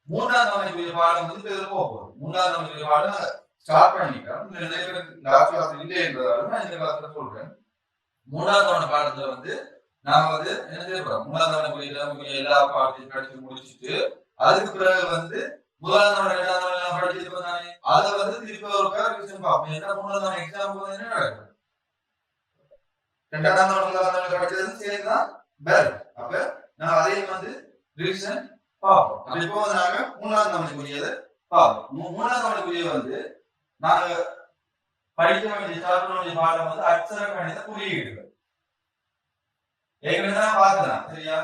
மூன்றாம் தவணைக்குரிய பாடம் வந்து இதுல போகும். மூன்றாம் தவணைக்குரிய பாடம் ஸ்டார்ட் பண்ணிட்டோம். நிறைய பேர் லாஸ்ட் கிளாஸ் இல்லை என்றதால நான் இந்த கிளாஸ்ல சொல்றேன். மூன்றாம் தவணை பாடத்துல வந்து நாம வந்து என்ன செய்ய போறோம், மூன்றாம் தவணைக்குரிய எல்லா பாடத்தையும் படிச்சு முடிச்சுட்டு அதுக்கு பிறகு வந்து முதலாம் தவணை இரண்டாம் தவணை எல்லாம் படிச்சிருப்போம் தானே, அதை வந்து திருப்பி ஒரு பேர் விஷயம் பார்ப்போம். ஏன்னா மூன்றாம் தவணை எக்ஸாம் போது என்ன நடக்கும், இரண்டாம் தவணை முதலாம் தவணை படிச்சது சேர்ந்துதான் பேர். அப்ப நான் அதையும் வந்து ரிவிஷன் பார்ப்போம். அப்ப இப்போ வந்து நாங்க மூணாவது தவணைக்குரியது பார்ப்போம். மூணாவது தவணைக்குரிய வந்து நாங்க படிக்க வேண்டிய சாப்பிட வேண்டிய பாடம் வந்து அச்சர கணித குறியீடுகள். ஏற்கனவே தான் பார்க்கலாம், சரியா?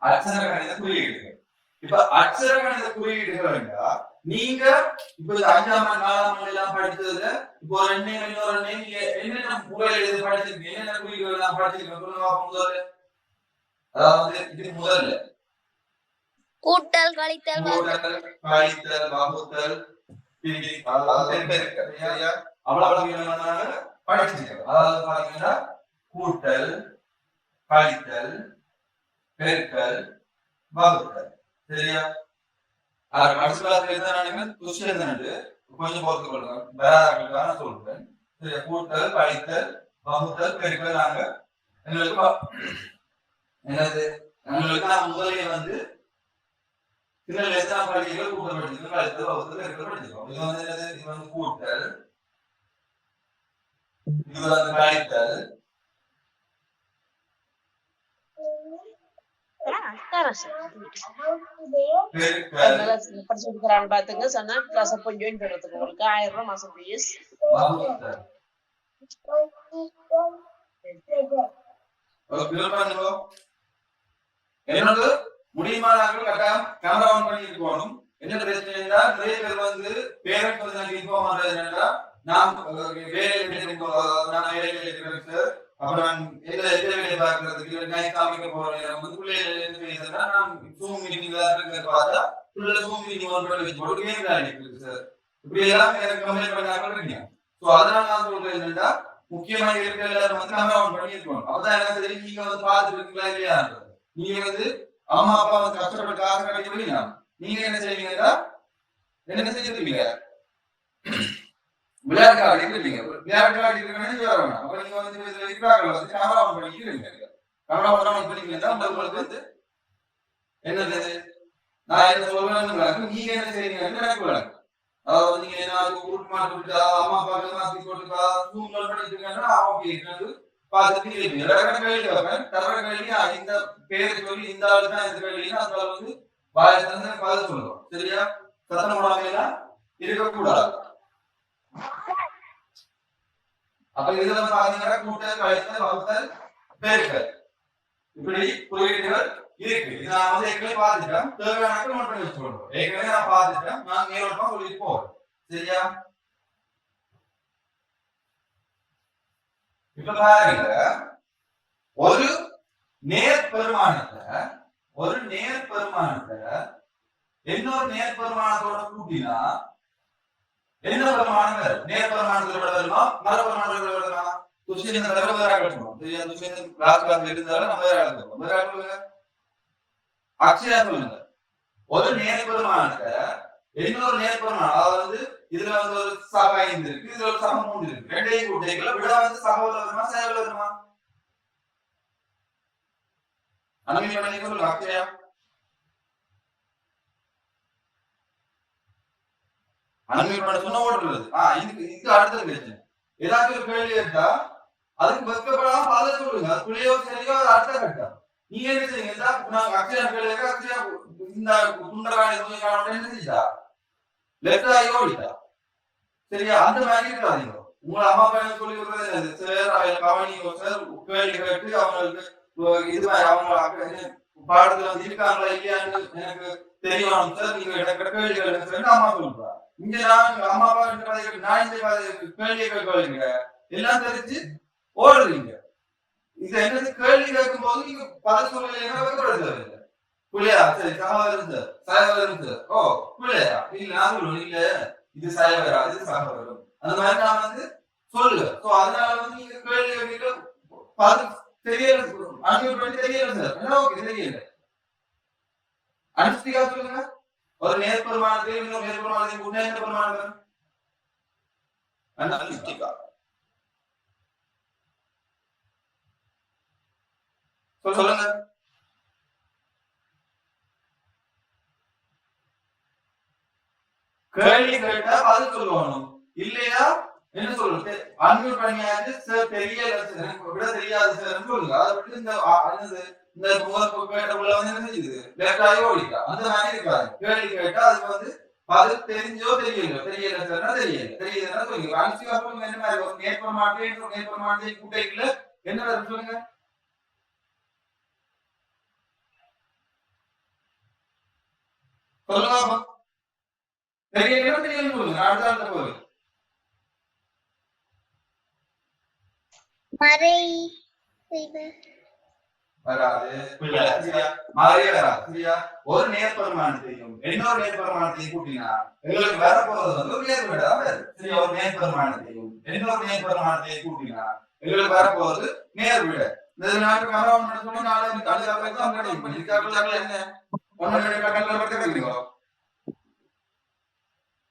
அச்சர கணித குறியீடுகள். இப்ப அச்சர கணித குறியீடுகள் நீங்க இப்ப 5ஆம் ஆண்டு 4ஆம் ஆண்டு எல்லாம் படிச்சதுல இப்போ ரெண்டு இன்னொரு நீங்க என்னென்ன முறையில் எழுதி படிச்சிருக்கீங்க, என்னென்ன குறியீடுகள் எல்லாம் படிச்சிருக்கீங்க முதல்ல. அதாவது இது முதல்ல கூட்டல், கழித்தல், வகுத்தல், அவ்வளவு படிச்சிருக்கோம். அதாவது பாத்தீங்கன்னா கூட்டல், கழித்தல், பெருக்கல், வகுத்தல், சரியா? அடுத்த கொஞ்சம் பொறுத்து கொள்ளுங்க, வேறாக சொல்றேன். சரியா? கூட்டல், கழித்தல், வகுத்தல், பெருக்கல் நாங்க எங்களுக்கு என்னது நான் முதலே வந்து சில எத்தனை படிகள் கூட்டல் படிச்சிருக்கோம், கழித்தல், வகுத்தல், பெருக்கல் படிச்சிருக்கோம். இது வந்து என்னது, இது வந்து கூட்டல், இது வந்து கழித்தல், பாத்துங்க சொன்னா கிளாஸ் அப்போ ஜாயின் பண்றதுக்கு உங்களுக்கு 1000 ரூபாய் மாசம் ஃபீஸ். என்னோட முடியுமா நாங்கள் கட்டாயம் கேமரா ஆன் பண்ணி இருக்கணும். என்ன பிரச்சனைனா நிறைய பேர் வந்து பேரண்ட் வந்து நாங்க இன்ஃபார்ம் பண்றது என்னன்னா நான் வேலையில இருக்கிறேன் சார், அப்புறம் நான் வேலையை பார்க்கறதுக்கு நான் காமிக்க போறேன் வந்து பிள்ளைகள் பேசுறேன்னா நான் ஜூம் மீட்டிங் இருக்கிறத பார்த்தா பிள்ளை ஜூம் மீட்டிங் ஒன் பண்ணி வச்சு போட்டு கேம் விளையாடிட்டு சார், இப்படி எல்லாம் எனக்கு கம்ப்ளைண்ட் பண்ணாமல் இருக்கீங்க. ஸோ அதனால நான் சொல்றது என்னன்னா முக்கியமாக இருக்கிற எல்லாரும் வந்து கேமரா ஆன் பண்ணி இருக்கணும். அப்பதான் எனக்கு தெரியும் நீங்க வந்து பார்த்துட்டு இருக்கீங்களா இல்லையா. நீங்க வந்து அம்மா அப்பா வந்து கஷ்டப்பட்டு காசு கிடைக்கிறீங்க, நீங்க என்ன செய்வீங்கன்னா என்ன செஞ்சிருப்பீங்க, விளையாட்டு ஆடிக்கிறீங்க. விளையாட்டு ஆடிக்கிறீங்க வேணும். அப்ப நீங்க வந்து இருக்கிறார்கள் வந்து கேமரா ஆன் பண்ணிக்கிறீங்க. கேமரா ஆன் பண்ணிக்கிறீங்கன்னா உங்களுக்கு வந்து என்னது நான் என்ன சொல்றேன்னு நீங்க என்ன செய்வீங்கன்னு எனக்கு விளக்கு. அதாவது நீங்க என்ன உருட்டு மாட்டு அம்மா அப்பாவுக்கு மாத்தி போட்டுக்கா ஜூம் பண்ணிருக்கீங்கன்னா ஓகே பார்த்துட்டு கேள்வி வைப்பேன். தர கேள்வி இந்த பேரை சொல்லி இந்த ஆளு தான் இந்த கேள்வின்னா அதனால வந்து வாயத்திலிருந்து பதில் சொல்லுவோம். சரியா? சத்தம் போடாமலாம் இருக்கக்கூடாது. அப்ப இதுல பாத்தீங்கன்னா கூட்டல், கழித்தல், வகுத்தல், பெருக்கல் இப்படி குறியீடுகள் இருக்கு. இது நான் வந்து ஏற்கனவே பார்த்துட்டேன், தேவையான நோட் பண்ணி வச்சுக்கணும். ஏற்கனவே நான் பார்த்துட்டேன், நான் நேரமா சொல்லிட்டு போறேன். சரியா? இப்ப பாருங்க, ஒரு நேர்பெருமானத்தை இன்னொரு நேர்பெருமானத்தோட கூட்டினா என்ன பெருமானம் வரும்? நேர்பெருமானத்தோட வருமா, மரபெருமானத்தோட வருமா? துஷேந்திரன் தவிர வேற ஆகட்டும். துஷேந்திரன் கிளாஸ் இருந்தாலும் நம்ம வேற ஆகட்டும். வேற ஆகட்டும் அக்ஷயா சொல்லுங்க. ஒரு நேர்பெருமானத்தை இன்னொரு நேர்பெருமானம், அதாவது இதுல வந்து ஒரு சக 5 இருக்கு, இதுல ஒரு சக 3 இருக்கு. ரெண்டையும் கூட்டிகளை விட வந்து சகோல வருமா, சேவல வருமா? அனுமதி பண்ணி சொல்லுங்க அக்ஷயா. அனுமதி பண்ண சொன்ன ஓடுறது. இதுக்கு அடுத்தது பிரச்சனை. ஏதாச்சும் ஒரு கேள்வி கேட்டா அதுக்கு வெட்கப்படாம பதில் சொல்லுங்க. அது பிள்ளையோ சரியோ அது அடுத்த கட்டம். நீங்க என்ன செய்யுங்க, நாங்க அக்ஷயா கேள்வி அக்ஷயா இந்த துண்டராணி என்ன செஞ்சா லெஃப்ட் ஆகி ஓடிட்டா. சரியா? அந்த மாதிரி இருக்காதீங்க. உங்களை அம்மா பையன் சொல்லி கொடுக்கறது சார் கவனிங்க சார், கேள்வி கேட்டு அவங்களுக்கு இது மாதிரி அவங்க பாடத்துல வந்து இருக்காங்களா இல்லையான்னு எனக்கு தெரியணும் சார், நீங்க எனக்கு கேள்வி கேளுங்க சார் அம்மா சொல்றா. இங்க நான் அம்மா அப்பா நான் இந்த கேள்வி கேட்க எல்லாம் தெரிஞ்சு ஓடுறீங்க. இது என்னது கேள்வி கேட்கும் போது நீங்க பதில் சொல்லலைன்னா வைக்கப்படுறது. புள்ளையா சரி சகோதரன் ஓ புள்ளையா இல்ல நான் சொல்லுவேன் இல்ல இது சகோதரா இது சகோதரன் அந்த மாதிரி நான் வந்து சொல்லுவேன் சோ அதனால வந்து நீங்க கேள்வி கேட்க பாது தெரியல அன்மியூட் பண்ணி தெரியல சார் என்ன ஓகே தெரியல அனுஷ்டிகா சொல்லுங்க ஒரு நேர்பெருமானத்தை இன்னொரு நேர்பெருமானத்தை கூட்டினா என்ன பெருமானம் அனுஷ்டிகா சொல்லுங்க கேள்வி கேட்டா பதில் சொல்லணும் இல்லையா என்ன சொல்றது அன்மியூட் பண்ணியாச்சு சார் தெரியல எனக்கு விட தெரியாது சார் சொல்லுங்க அதை விட்டு இந்த இந்த கேட்ட உள்ள வந்து என்ன செய்யுது லேட்டாகி ஓடிக்கா அந்த மாதிரி இருக்காது கேள்வி கேட்டா அதுக்கு வந்து பதில் தெரிஞ்சோ தெரியல சார்னா தெரியுதுன்னா சொல்லுங்க அனுஷ்டிகா சொல்லுங்க என்ன மாதிரி ஒரு நேர்பெருமாட்டை கூட்டைக்குள்ள என்ன வரும் சொல்லுங்க சொல்லுங்க தெரியல சொல்லுங்க அடுத்த போகுது மறை வராது மறைய வராது சரியா ஒரு நேர்பெருமானத்தையும் இன்னொரு நேர்பெருமானத்தையும் கூட்டினா எங்களுக்கு வரப்போறது வந்து ஒரு நேர்விட சரியா ஒரு நேர்பெருமானத்தையும் இன்னொரு நேர்பெருமானத்தையும் கூட்டினா எங்களுக்கு வரப்போறது நேர்விட இந்த நாட்டு கமராவன் சொன்னா நாலு கல்வி என்ன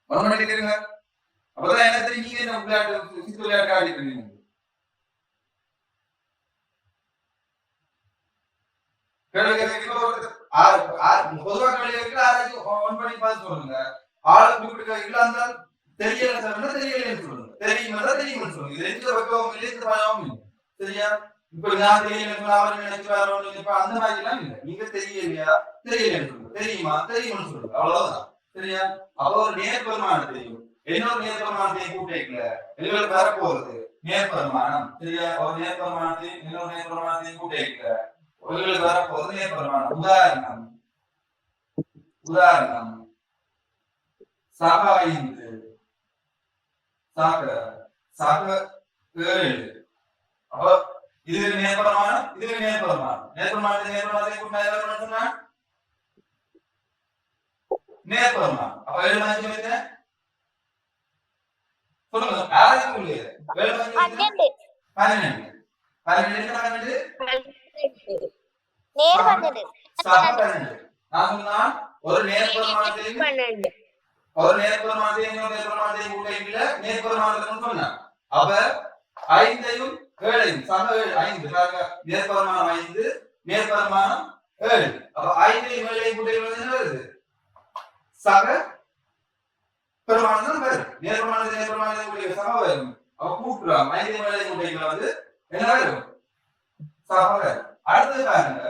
ஒன்னு அப்பதான் என்ன தெரியும் நீங்க என்ன விளையாட்டு சித்து விளையாட்டு ஆடிட்டு இருக்கீங்க பொதுவா கேள்வி ஒன் பண்ணி பார்த்து சொல்லுங்க ஆளு குறிப்பிட்ட தெரியல சார் தெரியலன்னு சொல்லுங்க தெரியுமா சொல்லுங்க இது எந்த பக்கம் இல்லை பயமும் இல்லை சரியா இப்ப நான் தெரியல அவர் நினைக்கிறாரு அந்த மாதிரி எல்லாம் இல்லை நீங்க தெரியலையா தெரியலன்னு சொல்லுங்க தெரியும்னு சொல்லுங்க அவ்வளவுதான் சரியா அப்ப ஒரு நேர்பெருமானம் தெரியும் இன்னொரு நேர்பெருமானத்தை கூட்டிக்கல எங்களுக்கு வரப்போறது நேர்பெருமானம் சரியா ஒரு நேர்பெருமானத்தையும் இன்னொரு நேர்பெருமானத்தையும் கூட்டிக்கல உங்களுக்கு வரப்போறது நேர்பெருமானம் உதாரணம் சக 5 சக 7 அப்ப இது நேர்பெருமானம் நேர்பெருமானத்தை கூட்டினா நேர்பெருமானம் அப்ப 7 5 சொல்லுங்க யாருக்கு புரியுது 7 5 12 நேர் 12 நான் சொன்னா ஒரு நேர்பெருமானத்தையும் இன்னொரு நேர்பெருமானத்தையும் கூட்டிக்கல நேர்பெருமானத்தையும் சொன்னேன் அப்ப 5ஐயும் 7ஐயும் சக 5 நேர்பெருமானம் 5 நேர்பெருமானம் 7 அப்ப 5ஐயும் 7ஐயும் கூட்டிக்கல என்ன வருது சக பெருமானம் தான் வருது நேர்பெருமானத்தை கூட்டிக்கல சக வரும் அப்ப கூட்டுறாங்க 5ஐயும் 7ஐயும் கூட்டிக்கல வந்து என்ன வரும் சக வரும் அடுத்தது பாருங்க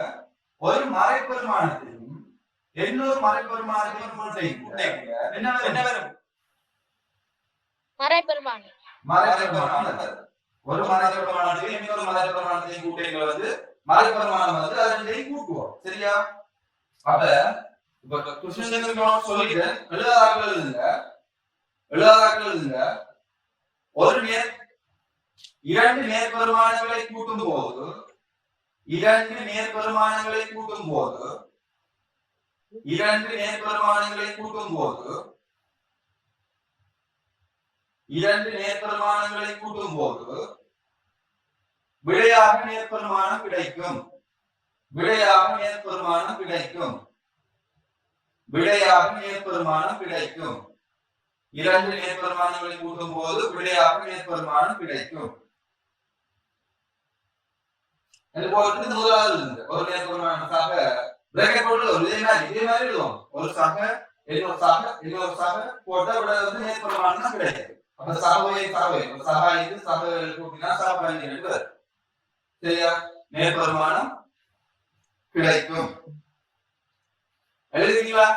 ஒரு மறைபெருமானத்தையும் இன்னொரு மறைபெருமானத்தையும் கூட்டிக்கல என்ன வரும் மறைபெருமானம் ஒரு மறைபெருமானத்தையும் இன்னொரு மறைபெருமானத்தையும் கூட்டிக்கல வந்து மறைபெருமானம் வந்து அது ரெண்டையும் கூட்டுவோம் சரியா அப்ப இப்ப கிருஷ்ணன் சொல்லிட்டு எழுதாக்கள் எழுதுங்க ஒரு இரண்டு நேர்பெருமானங்களை கூட்டும் போது இரண்டு நேர்பெருமானங்களை கூட்டும் போது விடையாக நேர்பெருமானம் கிடைக்கும் இரண்டு நேர்பெருமானங்களை கூட்டும் போது விடையாக நேர்பெருமானம் கிடைக்கும் முதலாவது ஒரு நேர்பெருமானமாக பிரேக்கெட் போட்டு இதே மாதிரி எழுதுவோம் ஒரு சக இன்னொரு சக போட்டா விட வந்து நேர்பெருமானம் தான் கிடைக்கும் அப்ப சகவை இது சக கூட்டினா சக 12 சரியா நேர்பெருமானம் கிடைக்கும் எழுதுறீங்களா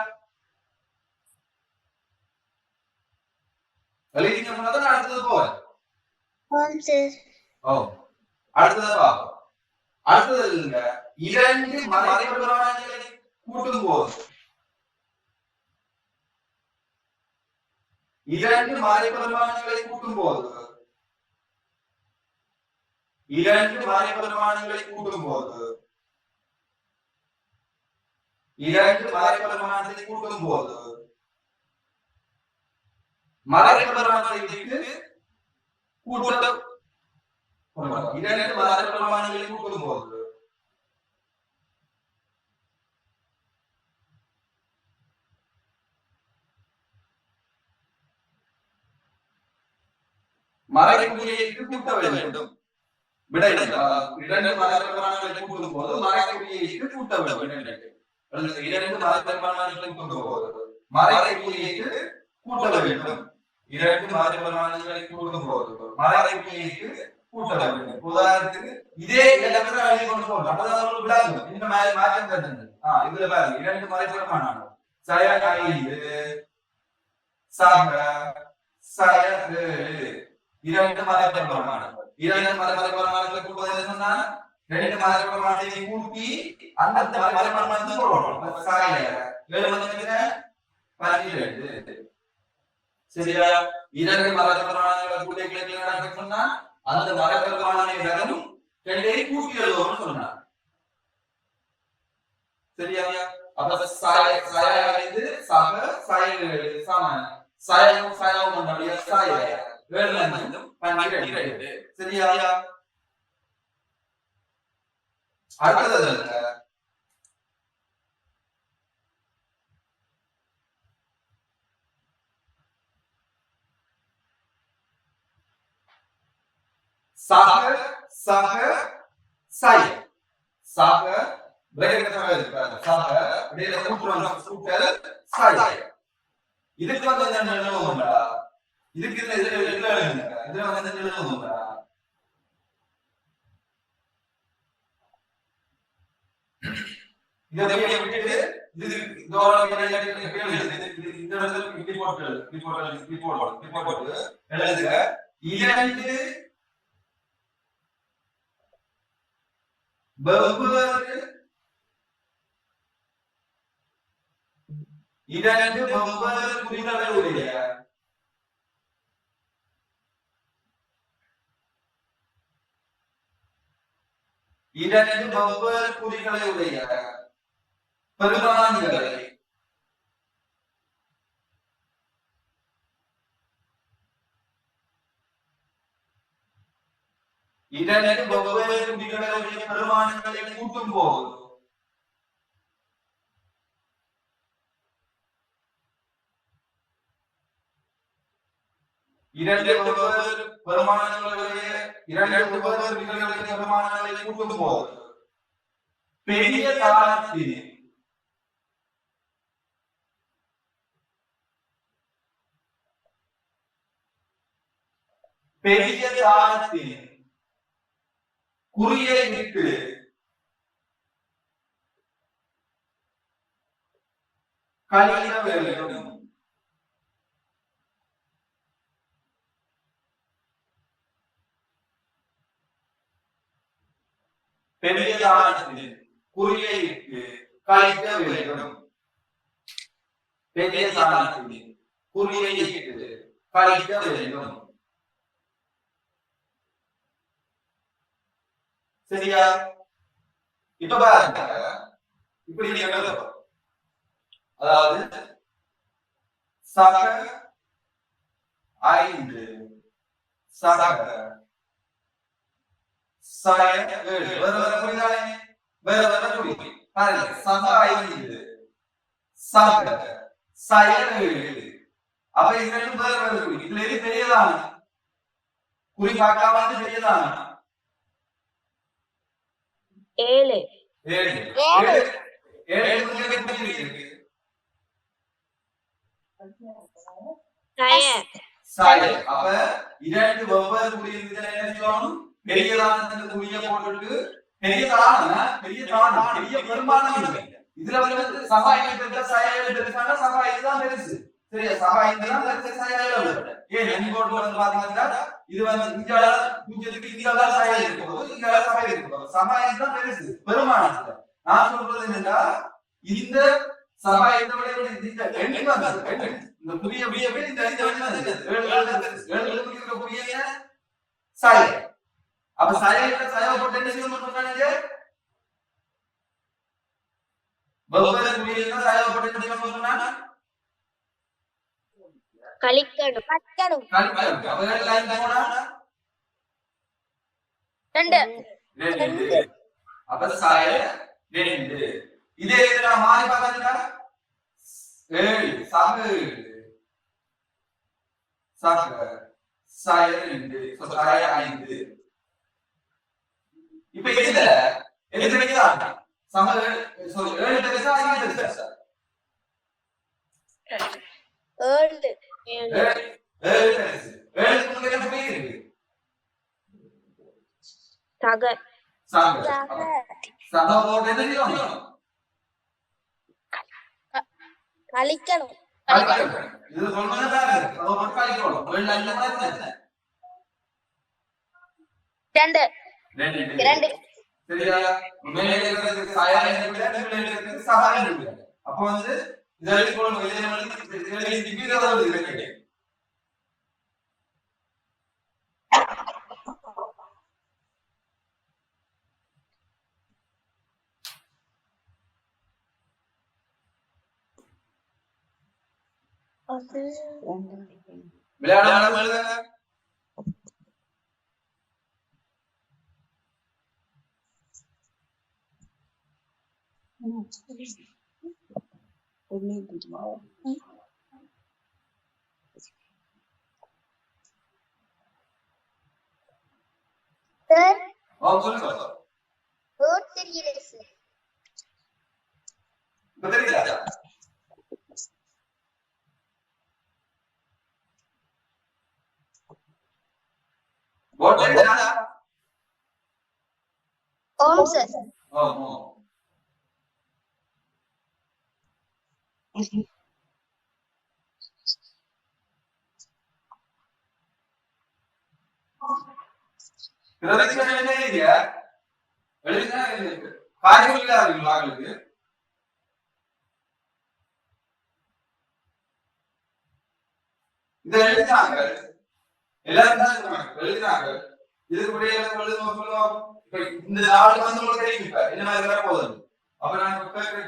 எழுதிட்டீங்கன்னா அடுத்தது போவேன் அடுத்தது பார்ப்போம் அடுத்தது இரண்டு மறைபெருமானங்களை கூட்டும் போது இரண்டு மறைபெருமானங்களை கூட்டும் போது இரண்டு மறைபெருமானத்தை கூட்டும் போது மறைபெருமானத்தை விட்டு கூட்டம் இரண்டு மறைபெருமானங்களை கூட்டும் போது மறைக்குறியைக்கு கூட்ட வேண்டும். விடை இரண்டு மறைபெருமானங்களை கூட்டும் போது மறைக்குறியைக்கு கூட்ட வேண்டும். இரண்டு மறைபெருமானங்களை கூட்டும் போது மறைக்குறியைக்கு கூட்ட வேண்டும். இரண்டு மறைபெருமானங்களை கூட்டும் போது மறைக்குறியைக்கு கூட்ட வேண்டும். உதாரணத்துக்கு இதே இடத்துல எழுதி கொண்டு போகணும். அப்பதான் விடாது. இந்த மாதிரி மாற்றம் தருது. இதுல பாருங்க இரண்டு மறைபெருமானம் சயகாயிது சாக சய இரண்டு மறைபெருமானம் இரண்டு மறைபெருமானங்களை கூட்டுவது என்னன்னா ரெண்டு மறைபெருமானத்தை கூட்டி அந்த மறைபெருமானத்தை போடணும். சாய 7 வந்து 12. சரியா? இரண்டு மறைபெருமானங்களை கூட்டி கிளை சொன்னா அந்த மறைபெருமானனை வெறும் ரெண்டை கூட்டி எழுதுவோம்னு சொன்னார். சரியா? அப்ப சாய சாயது சக சாய சம சாயம் சாயம் நம்முடைய சாய 7 12. சரியா? அடுத்தது சக சக சாய சக இதுக்கு வந்து என்ன எழுதுவோம்டா? இதுக்கு இதுல இதுல வந்து என்ன எழுதுவோம்டா? இத விட்டுட்டு இது இதோட இந்த இடத்துல இப்படி போட்டு எழுதுக. இரண்டு வெவ்வேறு இரண்டு வெவ்வேறு குறிகளுடைய இரண்டு வெவ்வேறு குறிகளுடைய பெருமானங்களை இரண்டு வெவ்வேறு குறிகளுடைய பெருமானங்களை கூட்டும் போது இரண்டு வெவ்வேறு பெருமானங்களுடைய இரண்டு வெவ்வேறு குறிகளுடைய பெருமானங்களை கூட்டும் போது பெரிய தானத்தின் பெரிய தானத்தின் குறியை விட்டு கழிக்க வேண்டும். பெரிய தானத்தின் குறியை விட்டு கழிக்க வேண்டும். பெரிய தானத்தின் குறியை விட்டு கழிக்க வேண்டும். சரியா? இப்ப பாருங்க இப்படி எழுதணும். அதாவது சக 5 சக சய 7 வேற குறிதானே வேற குறி பாருங்க சக 5 சக சய 7 அப்ப இது ரெண்டும் வேற குறி. இதுல எது பெரியதான குறி பார்க்காம வந்து பெரியதான 7 அப்ப இரண்டு வெவ்வேறு குறியில் என்ன சொல்லணும்? பெரியதான குறிய போட்டு பெரியதான பெரிய பெருமானம் இல்லை. இதுல வந்து சகாயம் பெருசான சகாயம் தான் பெருசு. சரியா? சகாயம் தான் பெருசு சகாயம். ஏன் என்கோட் வந்து பாத்தீங்கன்னா இது வந்து இந்தியால பூஜ்ஜியத்துக்கு இந்தியால சகாயம் இருக்கும். இந்தியால சகாயம் இருக்கும். சகாயம் தான் பெருசு பெருமானத்துல. நான் சொல்றது என்னன்னா இந்த சகாயத்தை விட இந்த எண்ணி வந்து இந்த புதிய புதிய இந்த புதிய சாய அப்ப சாய போட்டு என்ன செய்யணும் சொன்னாங்க? வெவ்வேறு குறியீடுகள் சாயப்பட்டு சொன்னா கழிக்கணும் கழிக்கணும் அவைகள் லைன் போனா 2 2 அப்ப சாய 2 இதே இதுல மாறி பார்த்தா 7 சாக சாக சாய 2 சாய 5 இப்ப இதுல எது வைக்கிறா சம 7 பெருசா 5 பெருசா 7 சக கழிக்கணும் இது ரெண்டு சரியா மேலே இருக்கிறதுக்கு சாயம் இருக்கிறது சகாயம் இருக்குது அப்ப வந்து இதற்கு விளையாட சார் சொல்லுங்க ரோட் தெரியல சார் தெரியுதா ஓம் சார் எழுதினாங்க இதுக்கு இந்த நாலு வந்து உங்களுக்கு தெரியும் என்ன மாதிரி வர போகுது அப்ப நான் இந்த கேள்வி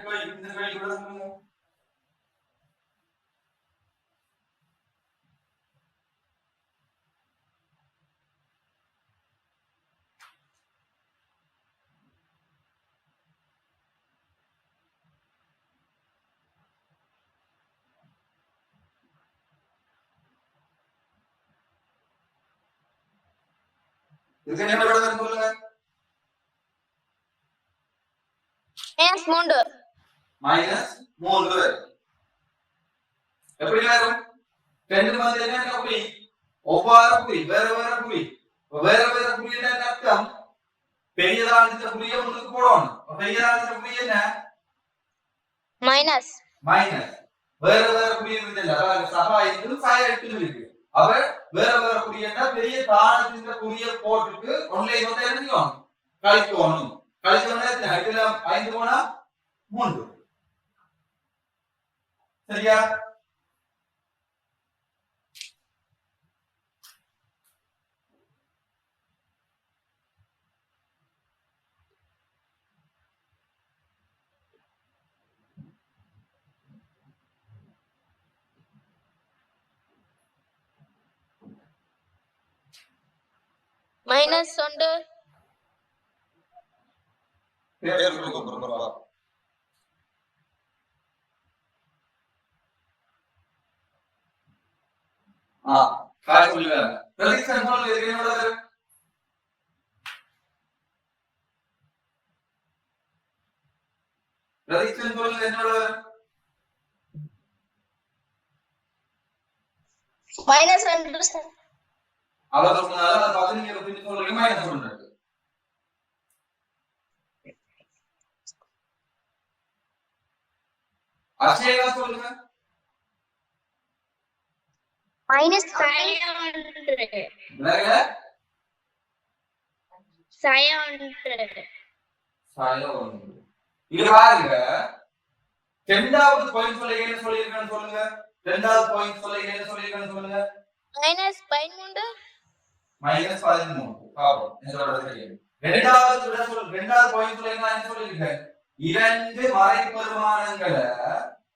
இதுக்கு என்ன பண்றது சொல்லுங்க -3 எப்படி வரும் 2 வந்து என்ன குறி ஒவ்வொரு குறி வேற வேற குறி என்ன அர்த்தம் பெரியதா இருந்த குறியை முன்னுக்கு போடணும் பெரியதா இருந்த குறி என்ன மைனஸ் வேற குறி இருக்குல்ல அதாவது சபா இருக்கு சாய இருக்கு அவ வேற குறி என்ன பெரிய தானத்தின் குறியை போட்டுட்டு ஆன்லைன் வந்து எழுதிக்கணும் கழிக்கணும் இதுல 5 போனா 3 சரியா மைனஸ் 2 பேர் கொடுங்க காய் சொல்லுங்க பிரதிக்ஷன் சொல்லுங்க இதுக்கு என்ன வரும் பிரதிக்ஷன் சொல்லுங்க என்ன வரும் -2 சார் அவ சொன்னால அத பார்த்து நீங்க எப்படி சொல்றீங்க -2 அச்சேவா சொல்லுங்க இங்க பாருங்க இரண்டாவது பாயிண்ட் சொல்லிருக்கேன்னு சொல்லுங்க இரண்டாவது பாயிண்ட் சொல்லிருக்கேன்னு சொல்லுங்க -13 -13 பாவம் என்னோட தெரியும் இரண்டாவது பாயிண்ட் சொல்லிருக்கேன் இரண்டு மறைப்பெருமானங்களை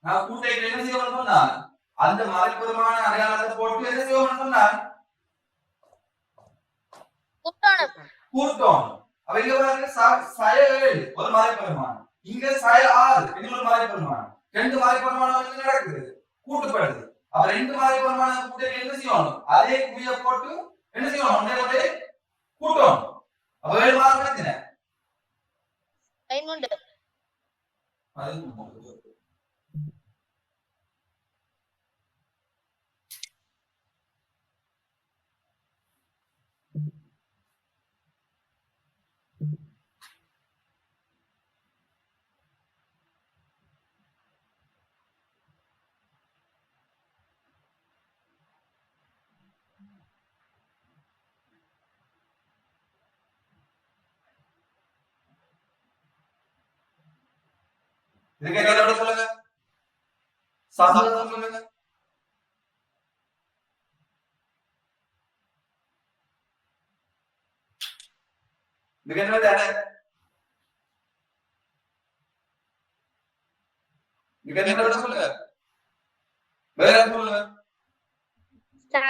நான் கூட்டைக்கு என்ன செய்யணும்னு சொன்னான் அந்த மறைப்பெருமான அடையாளத்தை போட்டு என்ன செய்யணும்னு சொன்னான் கூட்டணும் அப்ப இங்க பாருங்க சய 7 ஒரு மறைப்பெருமானம் இங்க சய 6 இன்னொரு மறைப்பெருமானம் ரெண்டு மறைப்பெருமானம் நடக்குது கூட்டுப்படுது அப்ப ரெண்டு மறைப்பெருமானம் கூட்டைக்கு என்ன செய்யணும் அதே குவிய போட்டு என்ன செய்யணும் ஒன்றே கூட்டணும் அப்ப 7 மார்க் எடுத்தீங்க 13 இதுக்கு என்ன சொல்லுங்க சாதாரண சொல்லுங்க இதுக்கு என்ன தானே இதுக்கு என்ன சொல்லுங்க வேற என்ன சொல்லுங்க சக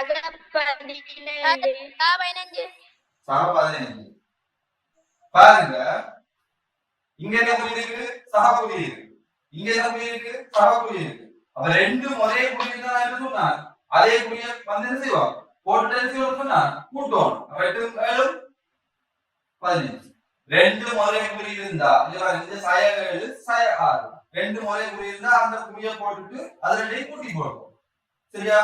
15 பாருங்க இங்க என்ன புள்ளி இருக்கு சக புள்ளி இருக்கு இங்க என்ன புள்ளி இருக்கு சக புள்ளி இருக்கு அப்ப ரெண்டும் ஒரே புள்ளி தான் என்ன சொன்னா அதே புள்ளிய வந்து என்ன செய்வோம் போட்டு என்ன செய்வோம் சொன்னா கூட்டுவோம் அப்ப 8 7 15 ரெண்டும் ஒரே புள்ளி இருந்தா இந்த சய 7 சய 6 ரெண்டும் ஒரே புள்ளி இருந்தா அந்த புள்ளிய போட்டுட்டு அது ரெண்டையும் கூட்டி போடுவோம் சரியா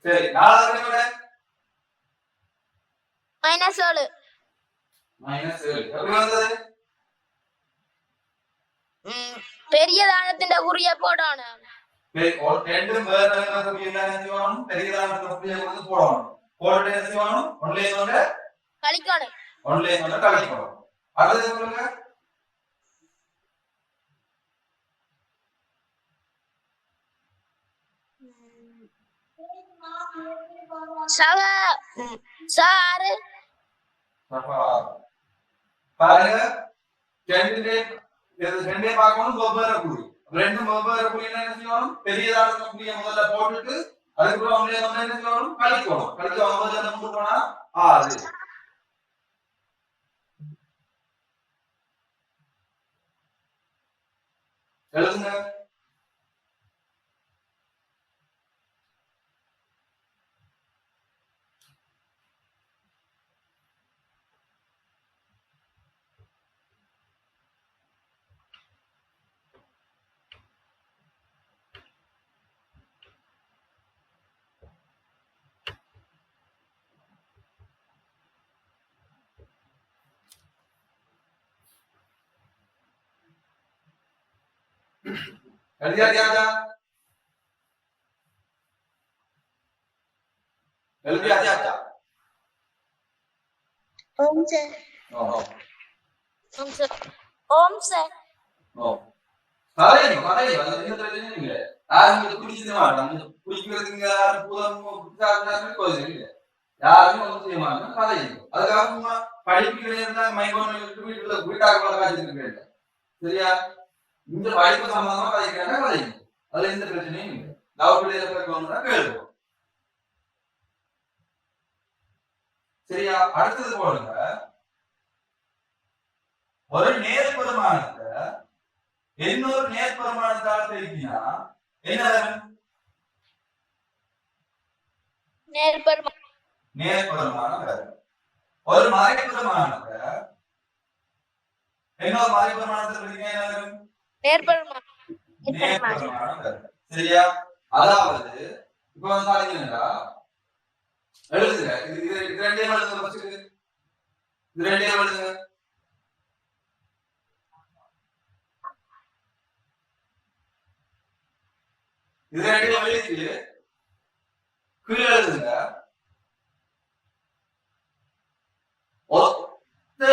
சரி நாலாவது விட -7 எப்படி வந்தது பெரிய தானத்தின் குறிய போடணும் ரெண்டும் வேற வேற குறிய என்ன செய்யணும் பெரிய தானத்தின் குறிய வந்து போடணும் போட்டு என்ன செய்யணும் ஒன்லைன் கொண்டு கழிக்கணும் ஒன்லைன் கொண்டு கழிக்கணும் அடுத்து சொல்லுங்க சாறு பாருங்க ரெண்டே பார்க்கணும் வெவ்வேறு குறி ரெண்டும் வெவ்வேறு குறி என்ன செய்யணும் பெரியதான குறிய முதல்ல போட்டுட்டு அதுக்குள்ள ஒன்லைன் கொண்டு என்ன செய்யணும் கழிக்கணும் கழிக்க 9 ல கொண்டு போனா 6 எழுதுங்க எழுதியா தியாஜா எழுதியா தியாஜா ஓம் சார் ஓம் சார் கதையும் அது எந்த பிரச்சனையும் இல்ல யாரும் இதை குடிச்சிட மாட்டாங்க குடிக்கிறதுக்கு யாரும் புதம் கோயில் இல்ல யாருமே ஒன்றும் செய்ய மாட்டாங்க கதையும் அதுக்காக படிப்புகளே இருந்தா மைகோன் வீட்டுல வீட்டாக காய்ச்சிட்டு சரியா இந்த படிப்பு சம்பந்தமா கதைக்கிறாங்க கதையும் அதுல எந்த பிரச்சனையும் இல்லை டவுட் கேள்வோம் சரியா அடுத்தது போடுங்க ஒரு நேர்பெருமானத்தை இன்னொரு நேர்பெருமானத்தால பெருக்கினா என்ன வரும் நேர்பெருமானம் வரும் ஒரு மறைபெருமானத்தை இன்னொரு மறைபெருமானத்தை பெருக்கினா என்ன வரும் நேர்பெருமானம் வரும் சரியா அதாவது இப்ப வந்து பாத்தீங்கன்னா எழுதுங்க இது ரெண்டே எழுதுங்க ஃபர்ஸ்ட் இது ரெண்டே எழுதுங்க. இது ரெண்டே எழுதிட்டு கீழே எழுதுங்க. ஒத்த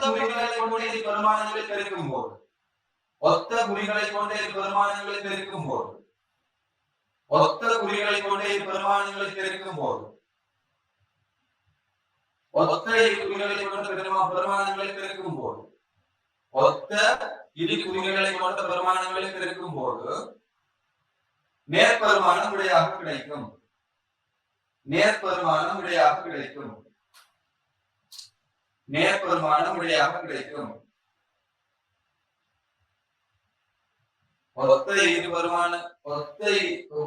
குறிகளை கொண்டே பெருமானங்களை பெருக்கும் போது ஒத்த குறிகளை கொண்டே பெருமானங்களை பெருக்கும் போது ஒத்த குறிகளை கொண்டே பெருமானங்களை பெருக்கும் போது ஒத்த குறிகளை கொண்ட பெருமானங்களை பெருக்கும் போது ஒத்த இரு குறிகளை கொண்ட பெருமானங்களை பெருக்கும் போது நேர்பெருமானம் விடையாக கிடைக்கும். நேர்பெருமானம் விடையாக கிடைக்கும். நேர்பெருமானம் விடையாக கிடைக்கும். ஒத்த இரு பெருமான ஒத்த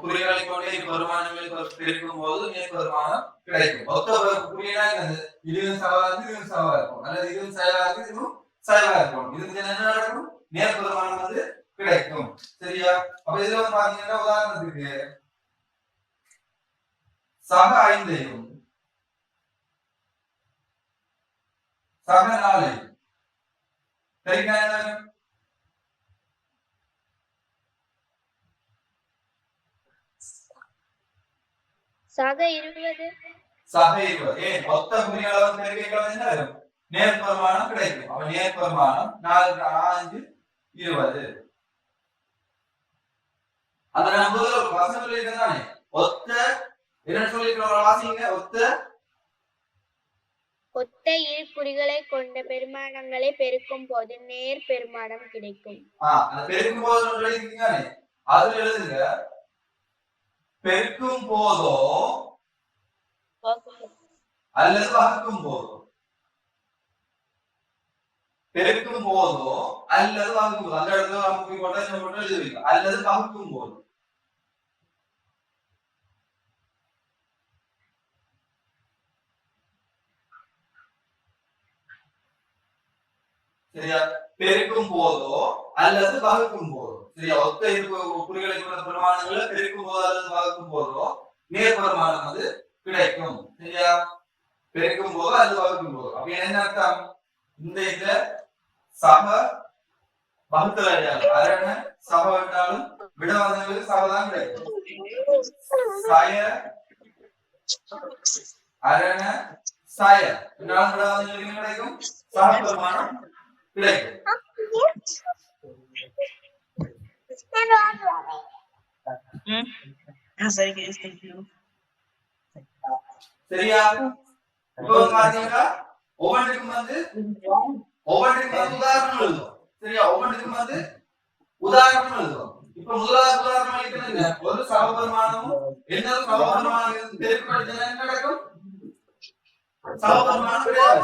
குறிகளை கொண்டே இரு பெருமானங்களை பெருக்கும் போது நேர்பெருமானம் கிடைக்கும். ஒத்த குறியா என்னது? இதுவும் சவாலாக இதுவும் சவாலா இருக்கும், அல்லது இதுவும் சவாலாக இதுவும் சவாலா இருக்கும். இதுக்கு என்ன நடக்கும்? நேர்பெருமானம் வந்து கிடைக்கும். சரியா? அப்ப இதுல வந்து பாத்தீங்கன்னா உதாரணத்துக்கு சக 5ஐயும் சக 4ஐயும் சரிங்களா? சக 20 சக 20 ஏன் மொத்த குறிகளை வந்து பெருக்கிக்கிறது என்ன வரும்? நேர்பெருமானம் கிடைக்கும். அப்ப நேர்பெருமானம் 4 5 20. அந்த நம்ம ஒரு வசனம் சொல்லியிருக்கேன். ஒத்த என்ன சொல்லிருக்கிற வாசிங்க? ஒத்த இரு குறிகளை கொண்ட பெருமானங்களை பெருக்கும் போது நேர் பெருமானம் கிடைக்கும். அந்த பெருக்கும் போது எழுதிருக்கீங்க, அதுல எழுதுங்க பெருக்கும் போதோ அல்லது வகுக்கும் போதோ. பெருக்கும் போதோ அல்லது வகுக்கும் போது. அந்த இடத்துல நமக்கு போட்டு எழுதுவீங்க அல்லது வகுக்கும் போது. சரியா? பெருக்கும் போதோ அல்லது வகுக்கும் போதோ. சரியா? ஒத்த குறிகளை கொண்ட பெருமானங்களை பெருக்கும் போதோ அல்லது வகுக்கும் போதோ நேர்பெருமானம் வந்து கிடைக்கும். சரியா? பெருக்கும் போதோ அல்லது வகுக்கும் போதோ. அப்ப என்ன அர்த்தம்? இந்த இதுல சக வகுத்தல் அடையாளம் அரண சக என்றாலும் விட வந்தவங்களுக்கு சகதான் கிடைக்கும். சய அரண சய என்றாலும் விட வந்தவங்களுக்கு கிடைக்கும், சக பெருமானம் கிடைக்கும். சரியா? இப்போ பாத்தீங்கன்னா ஒவ்வொன்றுக்கும் வந்து உதாரணம் எழுதுவோம். சரியா? ஒவ்வொன்றுக்கும் வந்து உதாரணம் எழுதுவோம். இப்ப முதலாவது உதாரணம் அளிக்கிறது ஒரு சகபெருமானமும் என்னது சகபெருமானம் பெருக்கப்படுது என்ன நடக்கும்? சகபெருமானம் கிடையாது.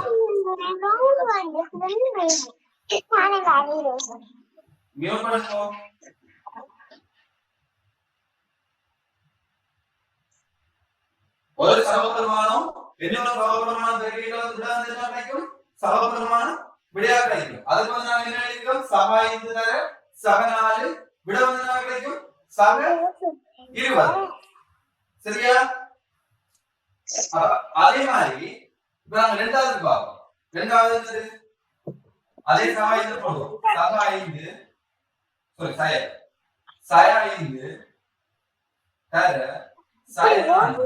மியூட் பண்ணுங்க. ஒரு சகபெருமானம் இன்னொரு சகபெருமானம் பெருக்கிகள் என்ன கிடைக்கும்? சகபெருமானம் விடையா கிடைக்கும். அதுக்கு வந்து நாங்க என்ன எழுதிக்கிறோம்? சக 5 தர சக 4 விட வந்து என்ன கிடைக்கும்? சக 20. சரியா? அதே மாதிரி இப்ப நாங்க ரெண்டாவது பார்ப்போம். ரெண்டாவது என்னது? அதே சக 5 போடுவோம். சக 5 சய 5 தர சய 4.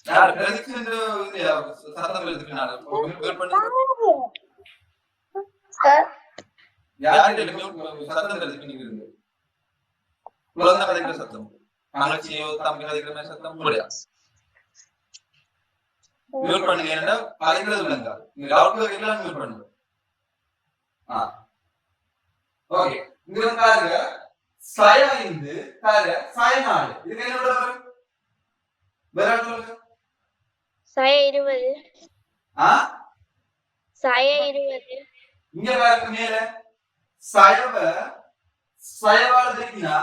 யார் பிரதிக்கின்ற சத்தம் எழுதுகிறாங்க? யார் சத்தம் எழுதுகிறீங்க? குழந்தை கதைக்கிற சத்தம், தங்கச்சியோ தம்பி கதைக்கிற சத்தம் முடியாது. மியூட் பண்ணுங்க. ஏன்னா கதைக்கிறது இல்லைங்க, நீங்க டவுட் வைக்கலாம், மியூட் பண்ணுங்க. ஓகே, இங்க பாருங்க சய 5 தர சய 4. இதுக்கு என்ன வரும்? சய 20. சய 20. இங்க பாருங்க மேல சயவால தெரியுமா?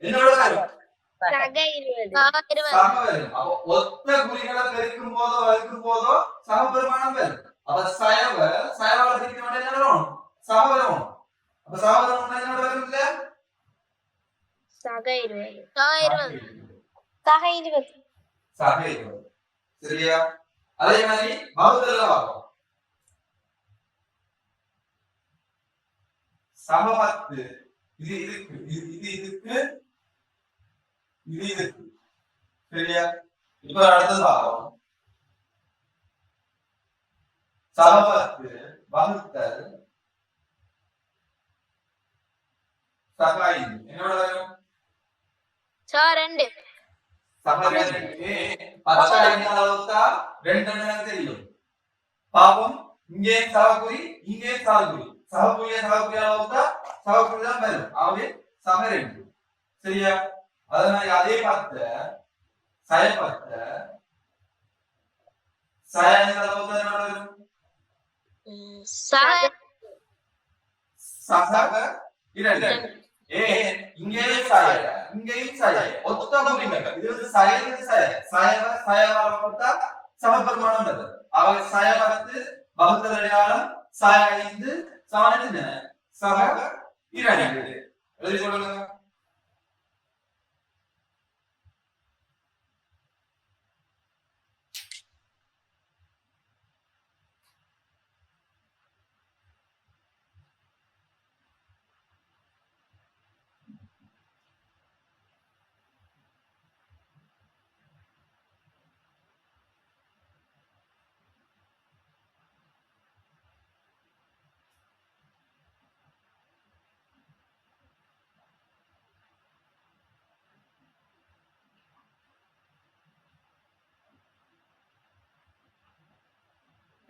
என்னோட வரும் சக 20. சக வரும். அப்ப ஒத்த குறிகளை பெருக்கும் போதோ வகுக்கும் போதோ சகபெருமானம் வரும். அப்ப சயவால தெரியுமா? என்ன வரும்? சக வரும். அப்ப சகோதரன் என்னோட வருதுல சக 20. சக 20. சக 20. சரியா? அதே மாதிரி வகுத்தல்ல பார்ப்போம். சம 10 இது இதுக்கு இது இதுக்கு இது இதுக்கு. சரியா? இப்ப அடுத்தது பார்ப்போம். சம 10 வகுத்தல் சக 5 என்னோட வரும் சக 2. சக 2 பச்சை அளவுக்கா 2 எனக்கு தெரியும். பாப்போம் இங்கே சககுறி இங்கே சககுறி சககுறிய சககுறி அளவுக்கா சககுறி தான் வரும். ஆகவே சக 2. சரியா? அதனால அதே 10 சய 10 சய அளவுக்கு என்னோட வரும் சக சக 2. இங்கேயும் சாய இங்கேயும் சாய ஒத்த குறிகள் இது வந்து சாய சாயவால கொடுத்தா சமபெருமானம் வருது. அவை சாய 10 வகுத்தல் அடையாளம் சாய 5 சமன் என்ன சக 2. எழுதி சொல்லுங்க.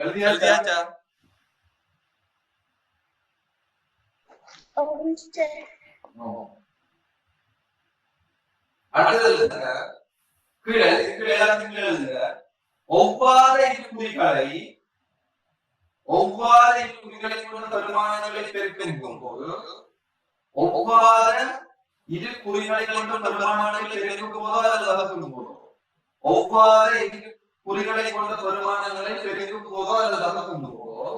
எழுதியாச்சா? அடுத்தது கீழே கீழே எல்லாத்தையும் கீழே எழுதுங்க. ஒவ்வாறு குறிகளை கொண்ட பெருமானங்களை பெருக்கும் போது ஒவ்வாறு இரு குறிகளை கொண்ட பெருமானங்களை பெருக்கும் போதோ அல்லது வகுக்கும் போதோ ஒவ்வாறு குறிகளை கொண்ட பெருமானங்களை பெருக்கும் போதோ அல்லது வகுக்கும் போதோ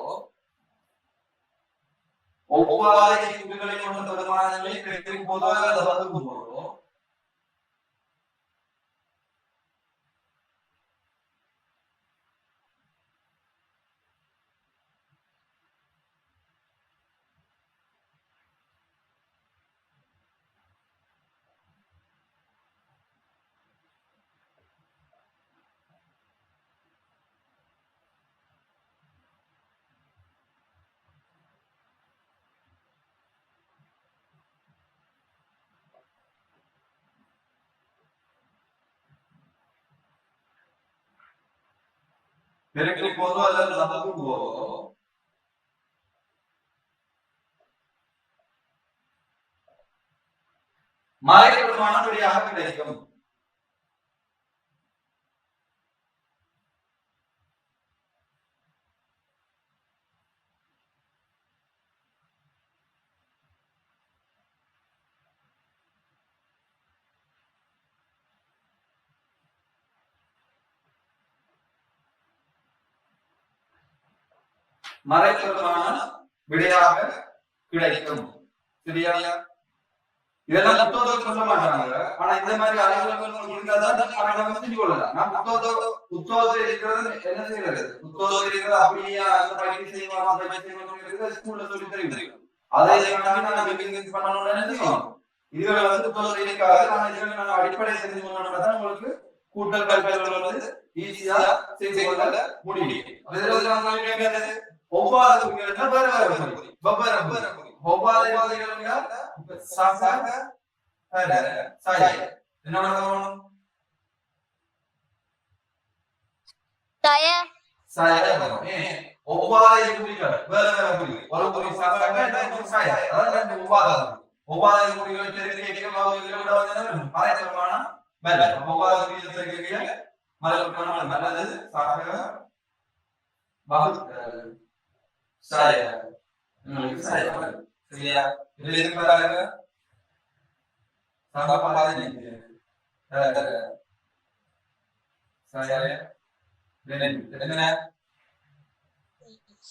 ஒவ்வாறு குறிகளை கொண்ட பெருமானங்களை பெருக்கும் போதோ அல்லது வகுக்கும் போதோ பெருக்கும் போதோ அல்லது வகுக்கும் போதோ மலை பெருமானம் வழியாக கிடைக்கும். மலை பெருமானம் விடையாக கிடைக்கும். சரியா? இதெல்லாம் புத்தகத்துக்கு சொல்ல மாட்டாங்க. ஆனா இந்த மாதிரி அலுவலகங்கள் இருந்தாதான் செஞ்சு கொள்ளலாம். நான் புத்தகத்தில் இருக்கிறது என்ன செய்யறது? புத்தகத்தில் இருக்கிறது அப்படியே அந்த பயிற்சி செய்வோம் அந்த பயிற்சி செய்வோம் ஸ்கூல்ல சொல்லி தெரியும். அதை பண்ணணும்னு நினைச்சுக்கோம். இதுல வந்து புத்தகத்தில் இருக்காது. ஆனா இதுல நான் அடிப்படை செஞ்சு கொள்ளணும்னா உங்களுக்கு கூட்டல் கல்விகள் வந்து ஈஸியா செய்து கொள்ள முடியும். ஒவ்வாறு வேற வேற ஒவ்வாறு என்ன ஒவ்வாறு குறிகள் வேற வேற குறிகள் ஒரு குறி ஒவ்வாறு குறிகள் தெரிவிக்க ஒவ்வாறு மலை நல்லது சாய சரியா? இதுல எதுக்கு வராங்க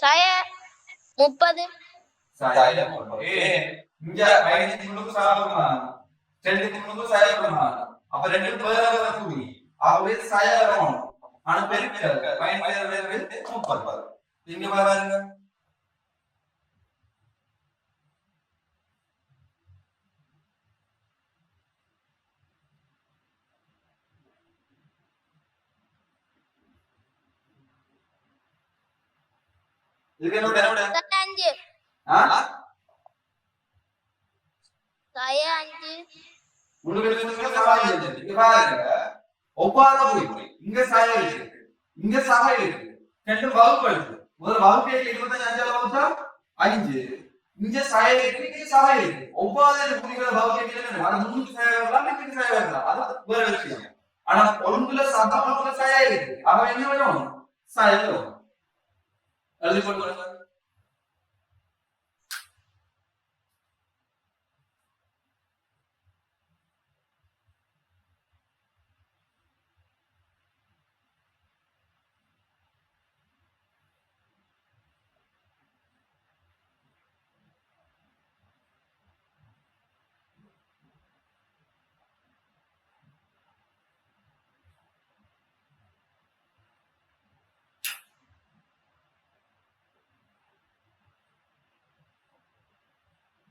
சாய 30 சாயம் போடுறோம். ஏன் இங்க 15 முன்னுக்கு சாயப்படுமானம், 2 முன்னுக்கு சாயப்படுமானம். அப்ப ரெண்டு வேற வேற கூடி ஆகவே சாயம் வரணும். ஆனா பெருக்கல் 15 30. இங்க பாருங்க இதுக்கு என்ன 5 ஆ முன்னுக்கு சாயம் இங்க பாருங்க ஒவ்வாத போய் இங்க சாயம் இருக்கு, இங்க சாயம் இருக்கு, ரெண்டு வகுப்பு இருக்கு. முதல்ல வகுப்பு 25 வகுத்தா 5, இங்க சாயம் இருக்கு, இங்க சாயம் இருக்கு. ஒவ்வாத புள்ளிகளை வகுப்பு அது முன்னுக்கு சாயம் வரலாம், பின்னுக்கு சாயம் வரலாம், அது வேற விஷயம். ஆனா ஒன்றுல சமத்துல சாயம் இருக்கு, அவ என்ன வேணும் சாயம் வரும். எழுதி போட்டு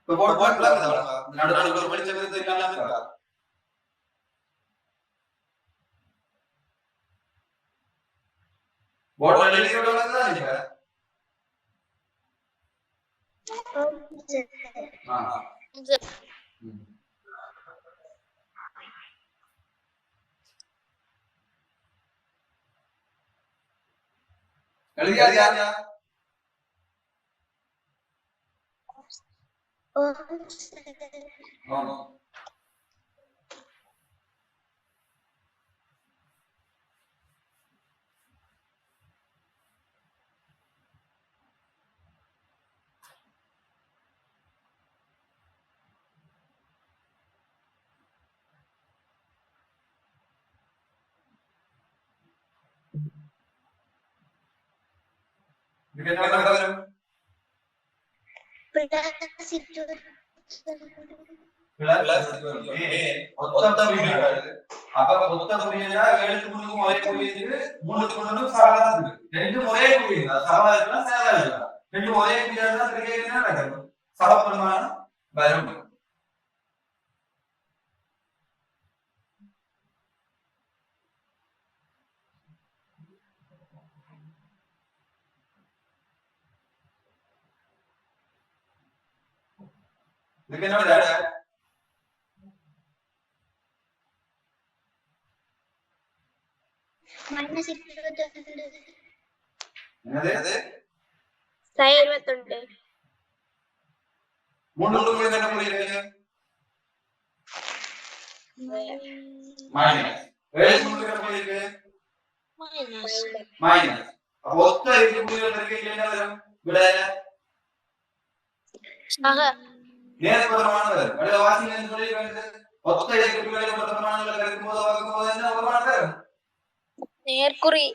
போட் போட் நடுவில் ஒரு வெளிச்சம் இல்லாம இருக்கா? போட்ல எழுதிக்கிறவங்க இப்ப எழுதியா நேர்குறி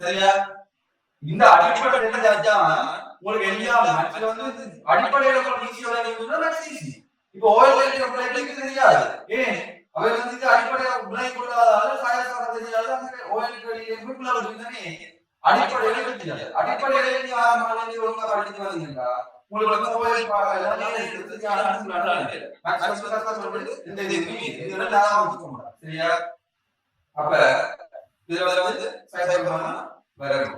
சரியா? இந்த அடிப்படை உங்களுக்கு எல்லாம் அடிப்படையில இப்போ தெரியாது. ஏன் அவை வந்து அடிப்படையா உணை கொள்ளாத சாயசாரம் தெரியாது. அடிப்படையில தெரியாது. அடிப்படையில நீ ஆரம்பத்துல ஒழுங்கா படிச்சு வந்தீங்கன்னா உங்களுக்கு வந்து ஓஎல் சரியா? அப்ப இதுல வந்து சைபர்மா வரும்.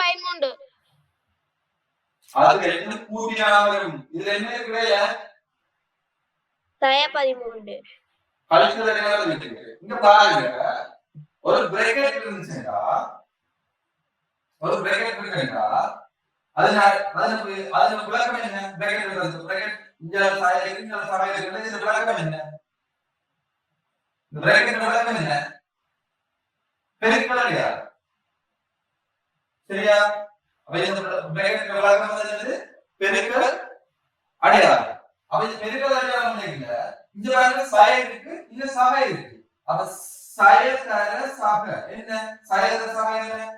பதிமூன்று. அதுல என்ன கூட்டினா வரும்? இதுல என்ன இருக்குல்ல? 13. கழிச்சல் நேரம் இருக்கு. இங்க பாருங்க. ஒரு பிரேக்கெட் இருந்துச்சுடா. ஒரு பிரேக்கெட் இருக்குடா. அதன விளக்கம் என்ன? பிரேக்கெட் இருக்கு. பிரேக்கெட் இங்க சாயலுக்கு இங்க சாயலுக்கு இந்த விளக்கம் என்ன? இந்த பிரேக்கெட் விளக்கம் என்ன? பெருக்கல் இல்லையா? சரியா? அப்ப இந்த பிரேக்கெட் விளக்கம் என்னது? பெருக்கல் அடையாளம். அப்ப இந்த பெருக்கல் அடையாளம் இல்ல. இங்க பாருங்க சாயல் இருக்கு, இங்க சாகை இருக்கு. அப்ப சாயல் தர சாகை என்ன? சாயல் தர சாகை என்ன?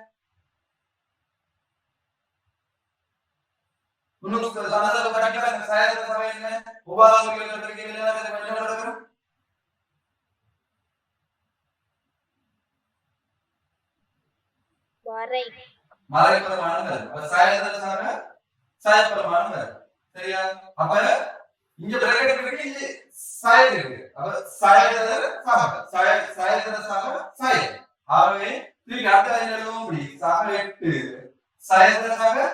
உங்களுக்கு சனதல படிக்கிறாங்க சாயல் தர சாகை என்ன? உபாதானங்கள் படிக்கிறீங்க என்ன நடக்கும்? வரை. மறை பிரமாணம் வரும். அப்ப சாயல் தர சாகை சாயல் பிரமாணம் வரும். சரியா? அப்ப இங்க பிரேக்கெட் இருக்கு, இங்க சாயல் இருக்கு. அப்ப சாயல் தர சாகை சாயல் தர சாகை சாயல். ஆகவே திருப்பி அடுத்த லைன் எழுதுவோம். இப்படி சாகை 8 சாயல் தர சாகை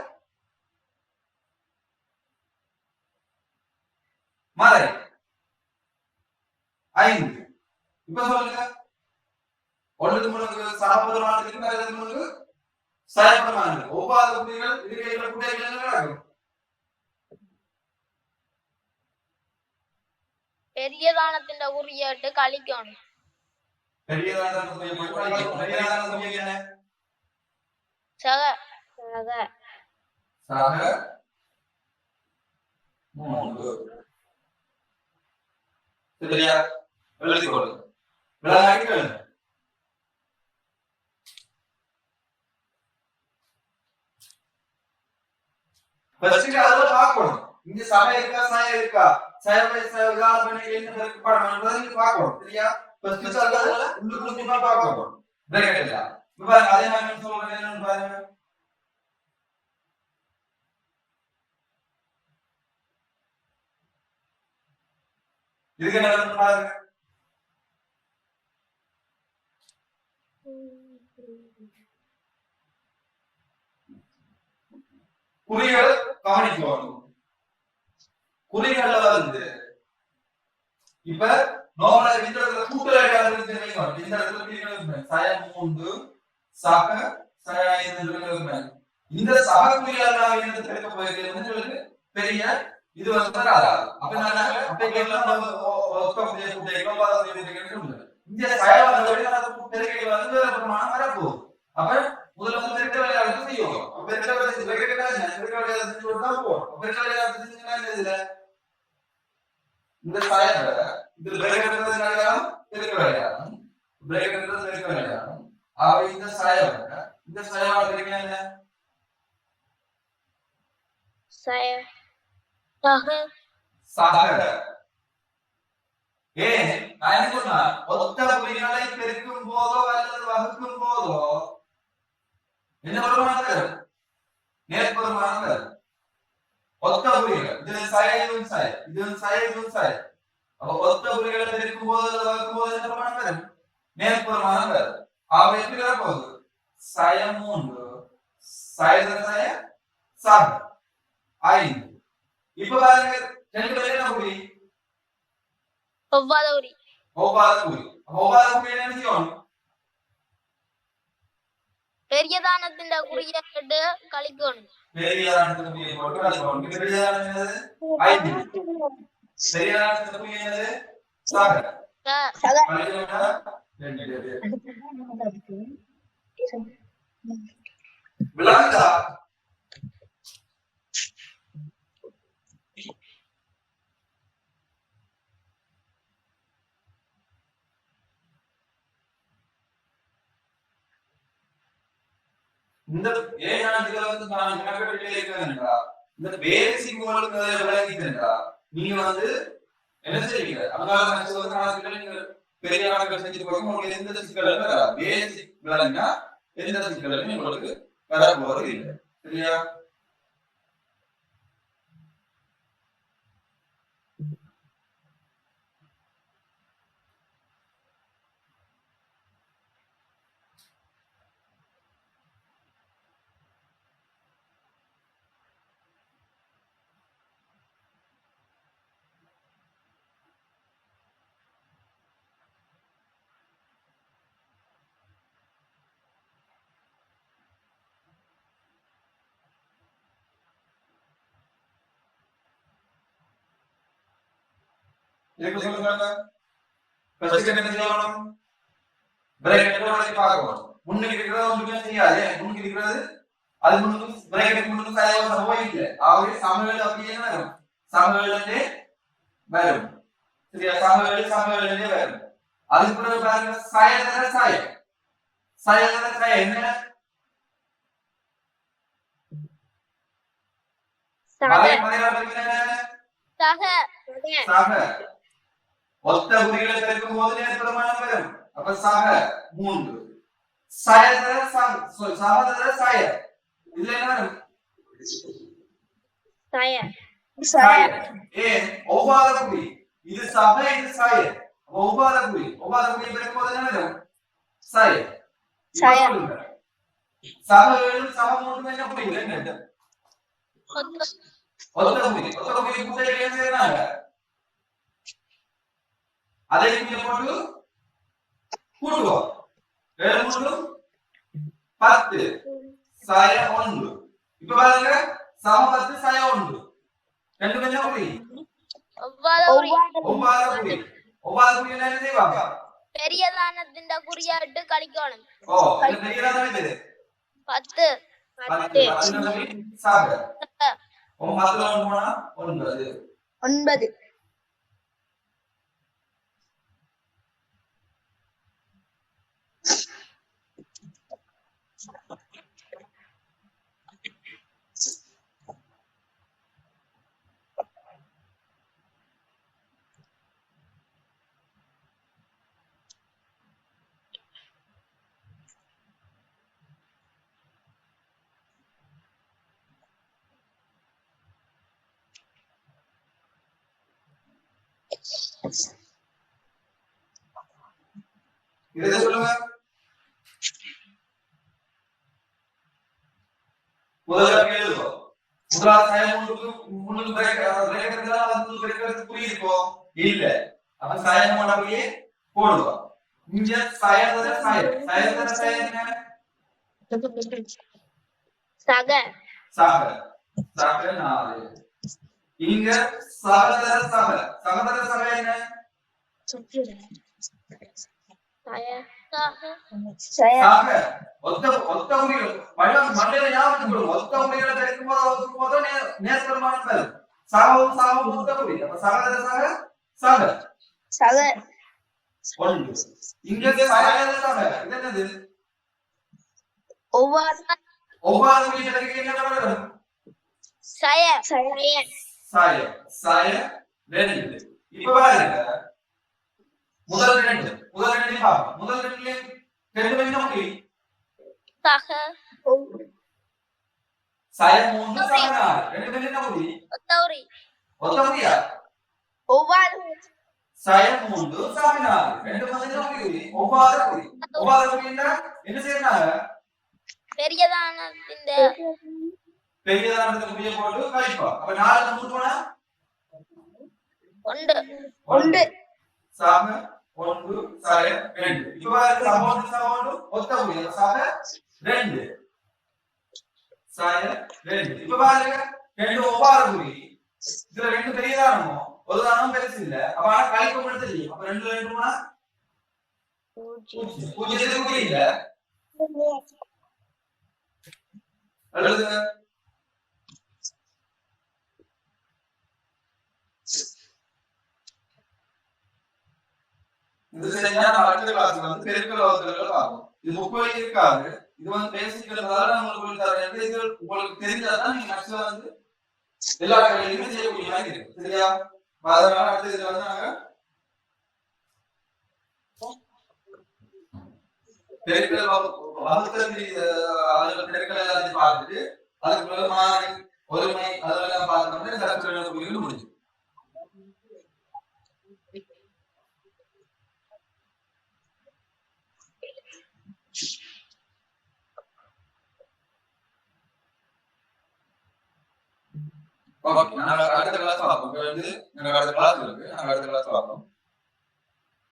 மறை 5. இப்ப சொல்லுங்க. ஒன்றுக்கு முன்னுக்கு சமபுரமானது இருக்கு, மறைக்கு முன்னுக்கு சாயப்பிரமானது இருக்கு. ஒவ்வாத புள்ளிகள் இருக்கிற புள்ளிகள் என்ன நடக்கும்? பெரியதானத்தின் குறியீட்டு கழிக்கணும். பெரியதானத்தின் குறியீட்டு கழிக்கணும். பெரியதானத்தின் குறியீட்டு என்ன? சக சக சக 3. சரியா? எழுதிக் கொள்ளுங்க. விளங்காக்கிட்டு ஃபர்ஸ்ட் அத பார்க்கணும். இங்க சபை இருக்கா சாய இருக்கா? சபை சபைகால பண்ணி என்ன இருக்கு பாடம்ன்றதை நீங்க பார்க்கணும். சரியா? ஃபர்ஸ்ட் சொல்றதுல உள்ளுக்குள்ள பார்க்கணும். பிரேக்கெட் இல்ல. இப்ப அதே மாதிரி சொல்றேன் என்னன்னு பாருங்க. இதுக்கு என்ன பாருங்க. குறிகள் கவனிக்கணும். குறிகள்ல வந்து இப்ப நார்மலா இந்த இடத்துல கூட்டல் அடையாளம் தெரியும். இந்த இடத்துல குறிகள் சாயம் 3 சக சாய 5 இருக்கு. இந்த சக குறிகள் நான் என்ன தெரிக்க போகிறேன் உங்களுக்கு பெரிய இது வந்து வராது. அப்ப நான் அப்ப கேட்கலாம் ஒத்த புதிய கூட்டல் எவ்வளவு தெரியுது. இந்த சாய வந்து நான் பெருக்கல் வந்து பிரமாணம் வர போகுது. அப்ப முதல்ல வந்து பெருக்கல் அடையாளம் செய்யும். அப்ப பெருக்கல் அடையாளம் பெருக்கல் அடையாளம் செஞ்சுட்டா போறோம். பெருக்கல் அடையாளம் செஞ்சீங்கன்னா இதுல இந்த சாயம் இது பிரேக்கெட்ன்றது என்னது? பெருக்கல் அடையாளம். பிரேக்கெட்ன்றது பெருக்கல் அடையாளம். ஆக இந்த சாயம் தெரியுமா என்ன? சய சக சக. ஏன் நான் என்ன சொன்னா ஒத்த புள்ளிகளை பெருக்கும் போதோ அல்லது வகுக்கும் போதோ என்ன பெருமானங்கள்? நேர்பெருமானங்கள். ஒத்த புள்ளிகள் இது சாய இது சாய இது சாய இது சாய. அப்ப ஒத்த புள்ளிகளை பெருக்கும் போதோ அல்லது வகுக்கும் போதோ என்ன பெருமானங்கள்? நேர்பெருமானங்கள். ஆக எப்படி வர போகுது? சாய 3 சாய சாய சக 5. இப்ப பாருங்க ரெண்டு பேரும் என்ன புள்ளி? ஒவ்வாத குறி. ஒவ்வாத குறி. ஒவ்வாத குறி என்ன செய்யணும்? பெரியதானத்தின் குறியீட்டு கழிக்கணும். பெரியதானத்தின் குறியீட்டு கழிக்கணும். பெரியதானம் என்னது? 5. சரியான புள்ளி என்னது சக சக பன்னிரண்டா ரெண்டு விளங்குதா இந்த ஏழாண்டுல வந்து நான் கணக்கிட்டு இருக்கிறேன்டா இந்த பேசிக் உங்களுக்கு விளங்கிட்டா நீங்க வந்து என்ன செய்வீங்க அங்கால கணக்குல நீங்க பெரிய கணக்குகள் செஞ்சுட்டு போக உங்களுக்கு எந்த சிக்கலும் வராது பேசிக் விளங்கினா எந்த சிக்கலும் உங்களுக்கு வர போறது இல்லை சரியா இதுக்கு சொல்லுங்க ஃபர்ஸ்ட் என்ன செய்யணும் பிரேக்கெட்டோட பார்க்கணும் முன்னுக்கு இருக்கிறது ஒண்ணுமே செய்யாது முன்னுக்கு இருக்கிறது அது முன்னுக்கு பிரேக்கெட் முன்னுக்கு சாயவ போயில்லை ஆகவே சமவெளி அப்படியே வரும் சமவெளியிலே வரும் சரியா சமவெளியிலே வரும் அதுக்கு கூட பாருங்க சாய என்ன சக ஒத்த குறிகளை பெருக்கும் போது நேர்பெருமானம் வரும் அப்ப சக 3 சகதர சாய இதுல என்ன வரும் சாய ஏன் ஒவ்வாத குறி இது சக இது சாய ஒவ்வாத குறி பெருக்கும் போது என்ன வரும் சாய சககளும் சமமூன்றும் என்ன புரியுது என்ன ஒத்த குறி கூட்டல் என்ன செய்யறாங்க அதை இங்க போட்டு கூட்டுவோம் 7 3 10 சாய 1 இப்ப பாருங்க சம 10 சாய 1 ரெண்டு என்ன புரி ஒவ்வாத குறி என்ன செய்வாங்க பெரியதானத்தின் குறியாட்டு கழிக்கணும் இது பெரியதான இது 10 சாக 10 போனா 9 இத சொல்லுங்க முதல்ல கேளுங்க முதல்ல சாய முன்னுக்கு பிரேக்கெட்ல வந்து பிரேக்கெட் புரியுதோ இல்ல அப்ப சாய மூணு அப்படியே போடுவோம் இங்க சாயதர சாய என்ன சக 4 இங்க சகதர சக என்ன சாக ஒத்த குறிகள் மண்டையில ஞாபகம் ஒத்த குறிகளை பெருக்கும் போது நேர்பெருமானம் வரும் சாகவும் ஒத்த குறி அப்ப சகதர சக 1 இங்க சாயதர சக இது என்னது ஒவ்வாத குறிகளுக்கு என்ன வரும் சாய 2 இப்ப பாருங்க முதல் ரெண்டு பாப்போம் முதல் ரெண்டுல ரெண்டு என்ன புள்ளி சாய 3 சக 4 ரெண்டு என்ன புள்ளி ஒத்த குறியா சாய 3 சக 4 ரெண்டு என்ன புள்ளி ஒவ்வாத குறி என்ன செய்யறாங்க பெரியதானத்தின் புள்ளியை போட்டு கழிப்பா அப்ப 4 3 போனா 1 சாக 1 சாய 2 இப்ப பாருங்க சமோடு ஒத்த குறி சாக 2 சாய 2 இப்ப பாருங்க ரெண்டு ஒவ்வாத குறி இதுல ரெண்டு பெரியதானமோ ஒரு தானம் பெருசு இல்ல அப்ப ஆனா கழிப்பு மட்டும் தெரியும் அப்ப 2 2 பூஜ்ஜியத்துக்கு குறி இல்ல அல்லது இது செஞ்சா நம்ம அடுத்த கிளாஸ்ல வந்து பெருக்கல் வகுத்தல்கள் பார்ப்போம் இது முப்பது இருக்காது இது வந்து பேசிக்கிறதால உங்களுக்கு தரேன் இது உங்களுக்கு தெரிஞ்சாதான் நீங்க நெக்ஸ்ட்ல வந்து எல்லா வேலையுமே செய்யக்கூடிய மாதிரி இருக்கு சரியா அதனால அடுத்து இதுல வந்து நாங்க பெருக்கல் வகுத்தல் அதுல பெருக்கல் எல்லாத்தையும் பார்த்துட்டு அதுக்கு மாறி ஒருமை அதெல்லாம் பார்த்தோம்னா இந்த அடுத்த முடிஞ்சு ஓகே நாங்க அடுத்த கிளாஸ் பார்ப்போம் அடுத்த கிளாஸ் இருக்கு நாங்க அடுத்த கிளாஸ் பார்ப்போம்